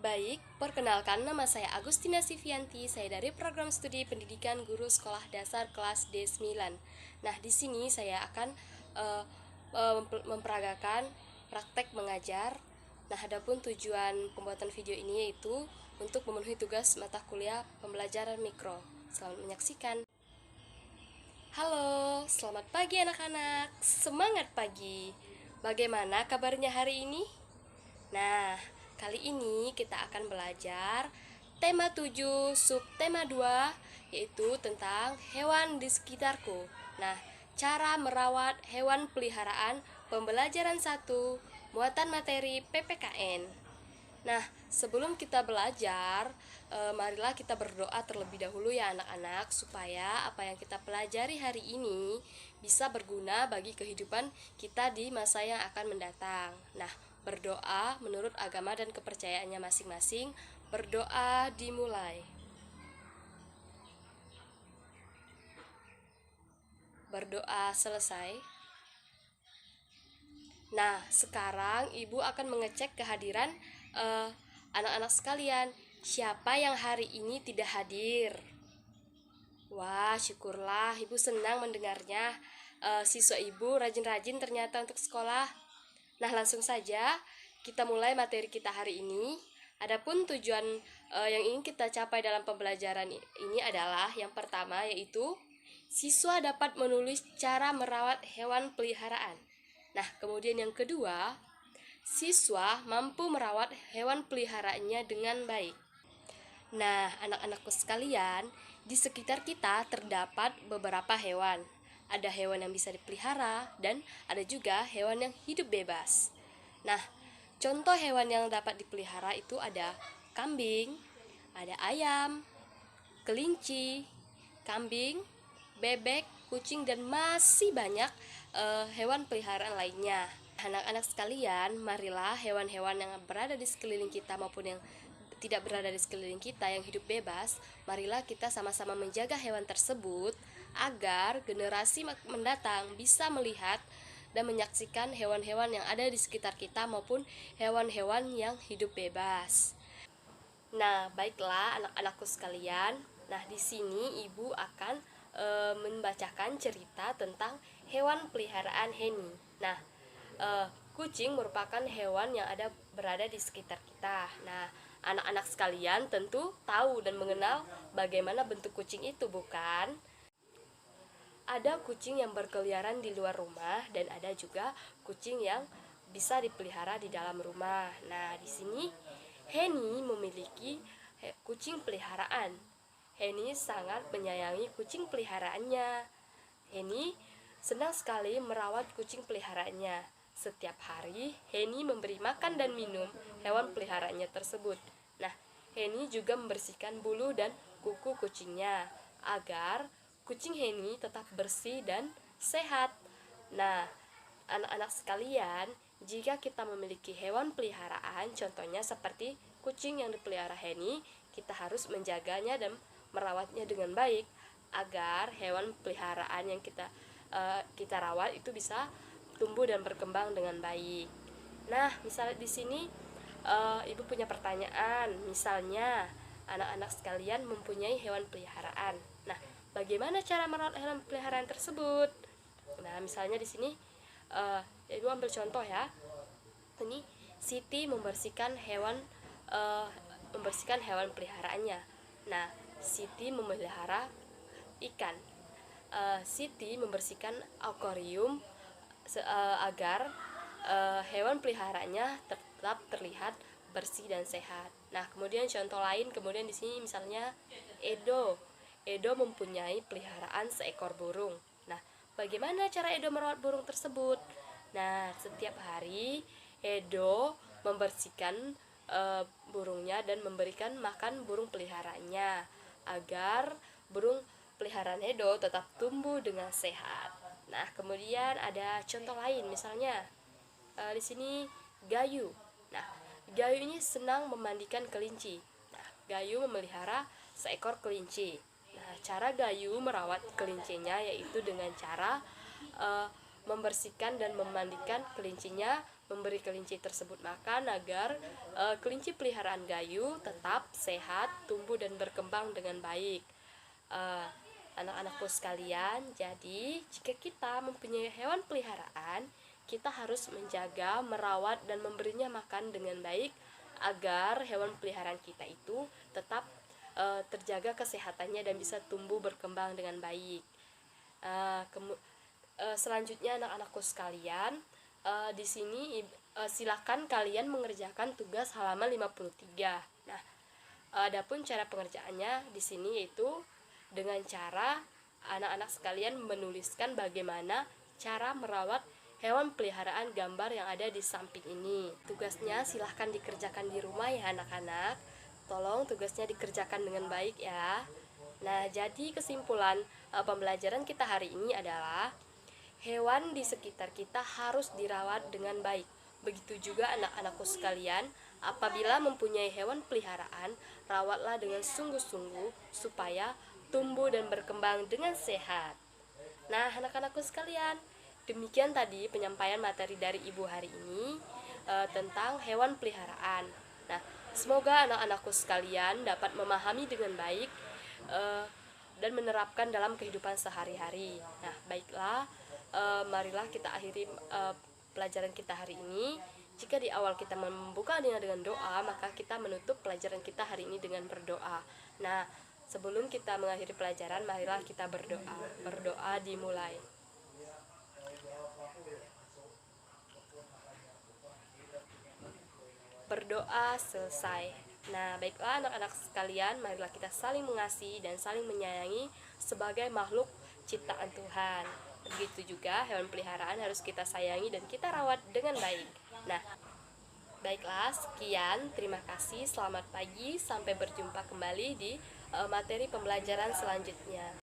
Baik, perkenalkan nama saya Agustina Sivianti, saya dari program studi pendidikan guru sekolah dasar kelas D9. Nah, di sini saya akan memperagakan praktek mengajar. Nah, adapun tujuan pembuatan video ini yaitu untuk memenuhi tugas mata kuliah pembelajaran mikro. Selamat menyaksikan. Halo, selamat pagi anak-anak. Semangat pagi. Bagaimana kabarnya hari ini? Nah, kali ini kita akan belajar tema 7, subtema 2, yaitu tentang hewan di sekitarku. Nah, cara merawat hewan peliharaan pembelajaran 1, muatan materi PPKN. Nah, sebelum kita belajar, marilah kita berdoa terlebih dahulu ya anak-anak, supaya apa yang kita pelajari hari ini bisa berguna bagi kehidupan kita di masa yang akan mendatang. Nah, berdoa menurut agama dan kepercayaannya masing-masing. Berdoa dimulai. Berdoa selesai. Nah, sekarang ibu akan mengecek kehadiran anak-anak sekalian. Siapa yang hari ini tidak hadir? Wah, syukurlah, ibu senang mendengarnya. Siswa ibu rajin-rajin ternyata untuk sekolah. Nah, langsung saja kita mulai materi kita hari ini. Adapun tujuan yang ingin kita capai dalam pembelajaran ini adalah yang pertama, yaitu siswa dapat menulis cara merawat hewan peliharaan. Nah, kemudian yang kedua, siswa mampu merawat hewan peliharaannya dengan baik. Nah, anak-anakku sekalian, di sekitar kita terdapat beberapa hewan. Ada hewan yang bisa dipelihara dan ada juga hewan yang hidup bebas. Nah, contoh hewan yang dapat dipelihara itu ada kambing, ada ayam, kelinci, kambing, bebek, kucing, dan masih banyak hewan peliharaan lainnya. Anak-anak sekalian, marilah hewan-hewan yang berada di sekeliling kita maupun yang tidak berada di sekeliling kita yang hidup bebas, marilah kita sama-sama menjaga hewan tersebut agar generasi mendatang bisa melihat dan menyaksikan hewan-hewan yang ada di sekitar kita maupun hewan-hewan yang hidup bebas. Nah, baiklah anak-anakku sekalian. Nah, di sini ibu akan membacakan cerita tentang hewan peliharaan Henny. Nah, kucing merupakan hewan yang berada di sekitar kita. Nah, anak-anak sekalian tentu tahu dan mengenal bagaimana bentuk kucing itu, bukan? Ada kucing yang berkeliaran di luar rumah dan ada juga kucing yang bisa dipelihara di dalam rumah. Nah, di sini Henny memiliki kucing peliharaan. Henny sangat menyayangi kucing peliharaannya. Henny senang sekali merawat kucing peliharaannya. Setiap hari, Henny memberi makan dan minum hewan peliharaannya tersebut. Nah, Henny juga membersihkan bulu dan kuku kucingnya agar kucing Henny tetap bersih dan sehat. Nah, anak-anak sekalian, jika kita memiliki hewan peliharaan, contohnya seperti kucing yang dipelihara Henny, kita harus menjaganya dan merawatnya dengan baik agar hewan peliharaan yang kita rawat itu bisa tumbuh dan berkembang dengan baik. Nah, misalnya di sini ibu punya pertanyaan, misalnya anak-anak sekalian mempunyai hewan peliharaan. Nah, bagaimana cara merawat hewan peliharaan tersebut? Nah, misalnya di sini ibu ambil contoh ya. Ini Siti membersihkan hewan peliharaannya. Nah, Siti memelihara ikan. Siti membersihkan akuarium agar hewan peliharaannya tetap terlihat bersih dan sehat. Nah, kemudian contoh lain, kemudian di sini misalnya Edo. Edo mempunyai peliharaan seekor burung. Nah, bagaimana cara Edo merawat burung tersebut? Nah, setiap hari Edo membersihkan burungnya dan memberikan makan burung peliharaannya agar burung peliharaan Edo tetap tumbuh dengan sehat. Nah, kemudian ada contoh lain, misalnya di sini Gayu. Nah, Gayu ini senang memandikan kelinci. Nah, Gayu memelihara seekor kelinci. Nah, cara Gayu merawat kelincinya yaitu dengan cara membersihkan dan memandikan kelincinya memberi kelinci tersebut makan agar kelinci peliharaan Gayu tetap sehat, tumbuh dan berkembang dengan baik. Anak-anakku sekalian, jadi jika kita mempunyai hewan peliharaan, kita harus menjaga, merawat dan memberinya makan dengan baik agar hewan peliharaan kita itu tetap terjaga kesehatannya dan bisa tumbuh berkembang dengan baik. Selanjutnya anak-anakku sekalian, di sini silakan kalian mengerjakan tugas halaman 53. Nah, adapun cara pengerjaannya di sini yaitu dengan cara anak-anak sekalian menuliskan bagaimana cara merawat hewan peliharaan gambar yang ada di samping ini. Tugasnya silahkan dikerjakan di rumah ya anak-anak. Tolong tugasnya dikerjakan dengan baik ya. Nah, jadi kesimpulan pembelajaran kita hari ini adalah hewan di sekitar kita harus dirawat dengan baik. Begitu juga anak-anakku sekalian, apabila mempunyai hewan peliharaan, rawatlah dengan sungguh-sungguh supaya tumbuh dan berkembang dengan sehat. Nah, anak-anakku sekalian, demikian tadi penyampaian materi dari Ibu hari ini tentang hewan peliharaan. Nah, semoga anak-anakku sekalian dapat memahami dengan baik dan menerapkan dalam kehidupan sehari-hari. Nah, baiklah, marilah kita akhiri pelajaran kita hari ini. Jika di awal kita membuka dengan doa, maka kita menutup pelajaran kita hari ini dengan berdoa. Nah, sebelum kita mengakhiri pelajaran, marilah kita berdoa. Berdoa dimulai. Berdoa selesai. Nah, baiklah anak-anak sekalian, marilah kita saling mengasihi dan saling menyayangi sebagai makhluk ciptaan Tuhan. Begitu juga hewan peliharaan harus kita sayangi dan kita rawat dengan baik. Nah, baiklah, sekian. Terima kasih. Selamat pagi. Sampai berjumpa kembali di materi pembelajaran selanjutnya.